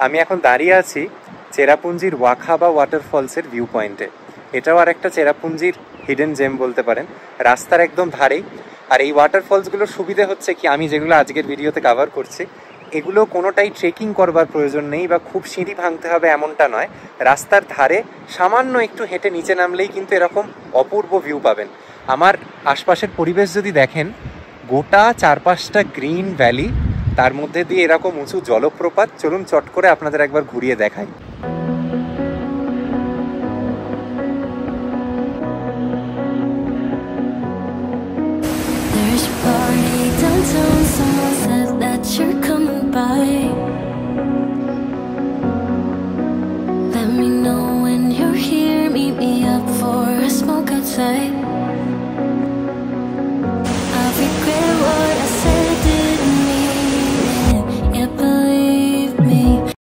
আমি এখন দাঁড়িয়ে আছি চেরাপুঞ্জির ওয়াখাবা ওয়াটারফলসের ভিউ পয়েন্টে। এটাও আর একটা চেরাপুঞ্জির হিডেন জেম বলতে পারেন, রাস্তার একদম ধারেই। আর এই ওয়াটারফলসগুলোর সুবিধে হচ্ছে কি, আমি যেগুলো আজকের ভিডিওতে কভার করছি এগুলো কোনোটাই ট্রেকিং করবার প্রয়োজন নেই বা খুব সিঁড়ি ভাঙতে হবে এমনটা নয়। রাস্তার ধারে সামান্য একটু হেঁটে নিচে নামলেই কিন্তু এরকম অপূর্ব ভিউ পাবেন। আমার আশপাশের পরিবেশ যদি দেখেন, গোটা চারপাশটা গ্রিন ভ্যালি, তার মধ্যে দিয়ে এরকম উঁচু জলপ্রপাত। চলুন চট করে আপনাদের একবার ঘুরিয়ে দেখাই। There's a party downtown, someone said that you're coming by. Let me know when you're here, meet me up for a smoke outside.